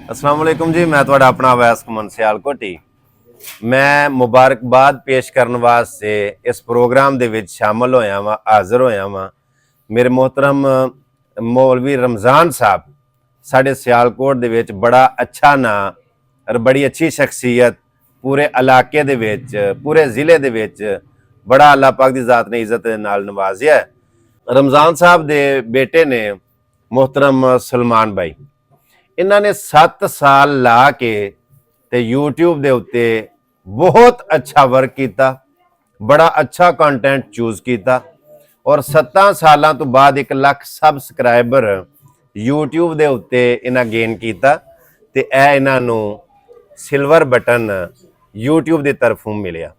अस्सलाम वालेकुम जी, मैं तुहाडा अपना अवैस घुमन सियालकोटी। मैं मुबारकबाद पेश करने वास्ते इस प्रोग्राम दे विच शामिल होया वां, हाज़र होया वां। मेरे मोहतरम मौलवी रमज़ान साहब साढ़े सियालकोट दे विच बड़ा अच्छा नाम और बड़ी अच्छी शख्सियत पूरे इलाके दे विच, पूरे ज़िले दे विच बड़ा अल्लाह पाक दी ज़ात ने इज़्ज़त दे नाल नवाजिया है। रमज़ान साहब दे बेटे ने मोहतरम सलमान भाई, इन्होंने 7 साल ला के ते यूट्यूब दे उत्ते बहुत अच्छा वर्क किया, बड़ा अच्छा कंटेंट चूज किया और 7 सालों तो बाद 1 लाख सबसक्राइबर यूट्यूब दे उत्ते इन्हें गेन किया ते ए इन्हों सिल्वर बटन यूट्यूब की तरफों मिलिया।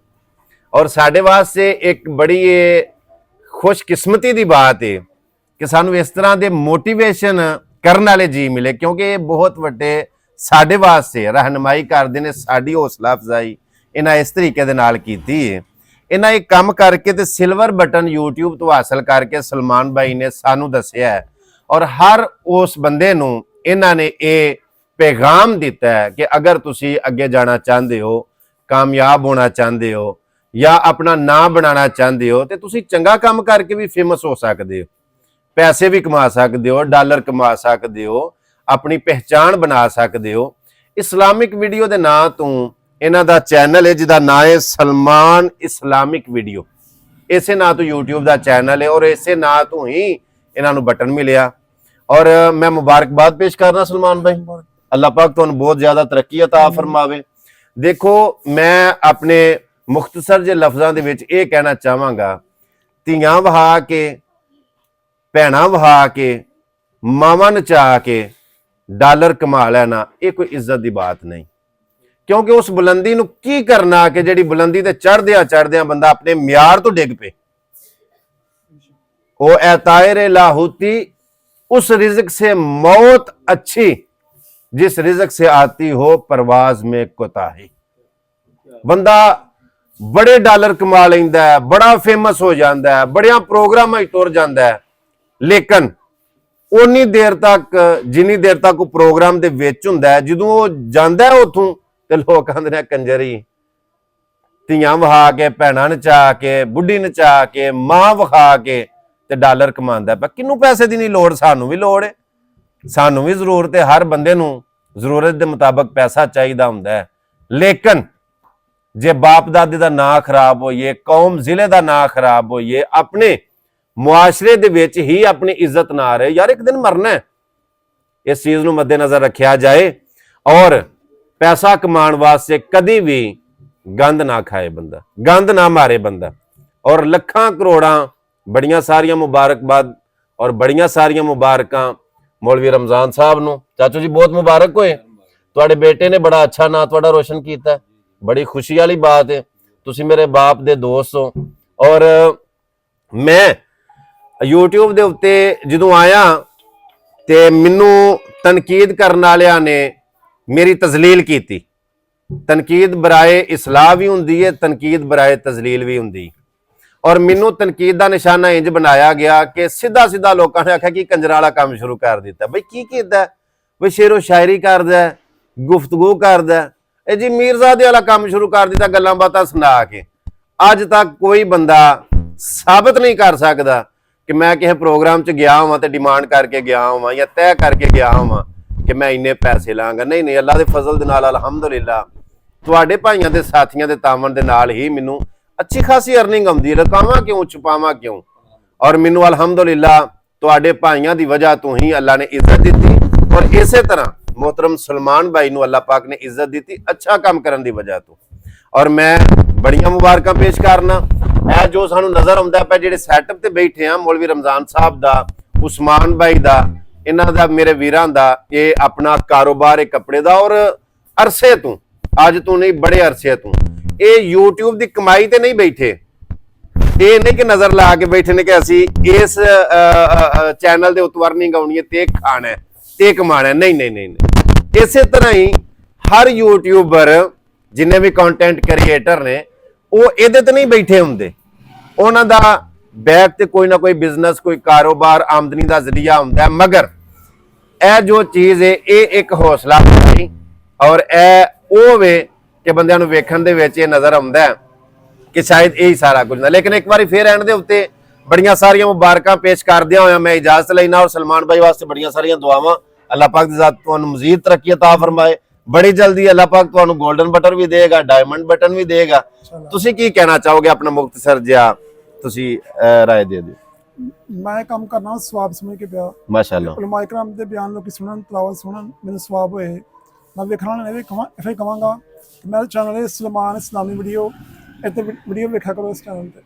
और साढ़े वास्ते एक बड़ी खुशकिस्मती की बात है कि सानू इस तरह के मोटिवेशन करने वाले जी मिले, क्योंकि ये बहुत वड्डे साडे वास्ते रहनुमाई करते हैं, साडी हौसला अफजाई इन्हें इस तरीके दे नाल कीती है। इन्हें एक काम करके ते सिल्वर बटन यूट्यूब तो हासिल करके सलमान भाई ने सानू दसिया है और हर उस बंदे नू इन्हां ने ये पैगाम दिता है कि अगर तुसी अगे जाना चाहते हो, कामयाब होना चाहते हो या अपना नाम बनाना चाहते हो तो तुसी चंगा काम करके भी फेमस हो सकते हो, पैसे भी कमा सकते हो, डॉलर कमा सकते हो, अपनी पहचान बना सकते हो। इस्लामिक वीडियो के नाम तो इन्हों का चैनल है जिसका नाम है सलमान इस्लामिक वीडियो, इसे ना तो यूट्यूब का चैनल है और इसे ना तो ही इन्हों बटन मिलया। और मैं मुबारकबाद पेश करना सलमान भाई, अल्लाह पाक तुहानू बहुत ज्यादा तरक्की अता फरमावे। देखो, मैं अपने मुख्तसर जे लफ्ज़ों के विच ये कहना चाहांगा, धीआं वहा के, भैणा वहा के, मावा नचा के डॉलर कमा लेना ये कोई इज्जत की बात नहीं, क्योंकि उस बुलंदी नू की करना कि जिहड़ी बुलंदी ते चढ़दियां बंदा अपने म्यार तो डिग पे। ओ ए तायरे लाहूती, उस रिज़्क से मौत अच्छी जिस रिज़्क से आती हो परवाज में कोताही। बंदा बड़े डॉलर कमा लैंदा है, बड़ा फेमस हो जाता है, बड़िया प्रोग्राम तुर जाता है, लेकिन उन्नी देर तक जिन्नी देर तक वो प्रोग्राम दे विच हुंदा है, जदों वो जांदा है उथों ते लोग आंदे ने कंजरी, धीआं वहा के, भैणा नचा के, बुढ़ी नचा के, मां वखा के ते डॉलर कमांदा है। किनू पैसे की नहीं लोड़, सानू भी लोड़ है, सानू भी जरूरत है, हर बंदे नू जरूरत के मुताबिक पैसा चाहिदा हुंदा है। लेकिन जे बाप दादे का नाम खराब होइए, कौम जिले का नाम खराब होइए, अपने मुआशरे दे विच ही अपनी इज्जत ना रहे, यार एक दिन मरना है, इस चीज नूं मद्देनजर रखा जाए और पैसा कमाने वास्ते कदी भी गंद ना खाए बंदा, गंद ना मारे बंदा। और लखां करोड़ां बड़ियां सारियां मुबारकबाद और बड़ियां सारियां मुबारकां मौलवी रमज़ान साहब नूं। चाचू जी बहुत मुबारक होए, तुहाडे बेटे ने बड़ा अच्छा नाम तुहाडा रोशन कीता है, बड़ी खुशी वाली बात है, तुसी मेरे बाप दे दोस्त हो। और मैं यूट्यूब दे उत्ते जदों आया ते मैनू तनकीद करने वालियां ने मेरी तजलील की। तनकीद बराए इसलाह भी हुंदी है, तनकीद बराए तजलील भी हुंदी। और मैनू तनकीद का निशाना इंज बनाया गया कि सीधा सीधा लोगों ने आख्या कि कंजरा वाला काम शुरू कर दिता। बई की कीता? बई शेरो शायरी करदा, गुफ्तगू करदा, ए जी मीरजादे वाला काम शुरू कर दिता, गल्लां बातां सुना के। अज तक कोई बंदा साबित नहीं कर सकता कि मैं किसी प्रोग्राम च गया होवां ते डिमांड करके गया होवां या तय करके गया होवां कि मैं इन्ने पैसे लांगा। नहीं नहीं, अल्लाह के फजल दे नाल अलहमदुलिल्लाह तुहाडे भाइयों के साथियों के तावन दे नाल ही मैनू अच्छी खासी अर्निंग आउंदी है। लुकावां क्यों, छुपावां क्यों? और मैनू अलहमदुलिल्लाह तुहाडे भाइयों की वजह तो ही अल्लाह ने इज्जत दी और इसे तरह मोहतरम सलमान भाई नू अल्लाह पाक ने इज्जत दी अच्छा काम करने की वजह तो। और मैं बड़ियां मुबारकां पेश करना है जो सानू नजर आउंदा पे, जिहड़े सैटअप ते बैठे हैं, मौलवी रमज़ान साहब दा, उस्मान भाई दा, इन्हां दा, मेरे वीरां दा ये अपना कारोबार है कपड़े दा। और अरसे तू, अज तू नहीं बड़े अरसे तू ये यूट्यूब की कमाई ते नहीं बैठे, ये नहीं कि नजर ला के बैठे ने कि असी इस चैनल के उत्ते अर्निंग आउणी है ते खाना है ते कमाना है। नहीं नहीं नहीं, नहीं। इसे तरह ही हर यूट्यूबर जिन्हें भी कंटेंट क्रिएटर ने वो इहदे ते नहीं बैठे हुंदे, उन्हां दा बैक ते कोई ना कोई बिजनेस, कोई कारोबार, आमदनी का जरिया हुंदा है। मगर ਇਹ ਜੋ ਚੀਜ਼ ਹੈ ਇਹ ਇੱਕ ਹੌਸਲਾ ਹੈ ਔਰ ਇਹ ਉਹ ਵੇ ਕਿ ਬੰਦਿਆਂ ਨੂੰ ਵੇਖਣ ਦੇ ਵਿੱਚ ਇਹ ਨਜ਼ਰ ਆਉਂਦਾ ਹੈ ਕਿ ਸ਼ਾਇਦ ਇਹ ਹੀ ਸਾਰਾ ਕੁਝ ਨਾ। ਲੇਕਿਨ ਇੱਕ ਵਾਰੀ ਫੇਰ ਐਂਡ ਦੇ ਉੱਤੇ ਬੜੀਆਂ ਸਾਰੀਆਂ ਮੁਬਾਰਕਾਂ ਪੇਸ਼ ਕਰਦਿਆਂ ਹੋਇਆ ਮੈਂ ਇਜਾਜ਼ਤ ਲੈਣਾ ਔਰ ਸਲਮਾਨ ਭਾਈ ਵਾਸਤੇ ਬੜੀਆਂ ਸਾਰੀਆਂ ਦੁਆਵਾਂ। ਅੱਲਾਹ ਪਾਕ ਦੀ ਜ਼ਾਤ ਤੁਹਾਨੂੰ ਮਜ਼ੀਦ ਤਰੱਕੀ ਅਤਾ ਫਰਮਾਏ। ਬੜੀ ਜਲਦੀ ਅੱਲਾਹ ਪਾਕ ਤੁਹਾਨੂੰ 골ਡਨ ਬਟਨ ਵੀ ਦੇਗਾ, ਡਾਇਮੰਡ ਬਟਨ ਵੀ ਦੇਗਾ। ਤੁਸੀਂ ਕੀ ਕਹਿਣਾ ਚਾਹੋਗੇ ਆਪਣਾ ਮੁਖਤਸਰ ਜਿਹਾ ਤੁਸੀਂ ਰਾਏ ਦੇ ਦਿਓ। ਮੈਂ ਕੰਮ ਕਰਨਾ ਸਵਾਬ ਸਮਝ ਕੇ ਪਿਆ ਮਾਸ਼ਾਅੱਲਾ ਉਲਮਾ ਇਕਰਾਮ ਦੇ ਬਿਆਨ ਲੋਕੀ ਸੁਣਨ ਤਲਾਵਤ ਸੁਣਨ ਮੈਨੂੰ ਸਵਾਬ ਹੋਏ। ਮੈਂ ਵੇਖਣਾ ਨੇ ਵੀ ਕਹਾਂ ਕਹਾਂਗਾ ਕਿ ਮੇਰਾ ਚੈਨਲ ਹੈ ਸਲਮਾਨ ਇਸਲਾਮੀ ਵੀਡੀਓ, ਇੱਥੇ ਵੀਡੀਓ ਵੇਖਿਆ ਕਰੋ ਇਸ ਚੈਨਲ ਤੇ।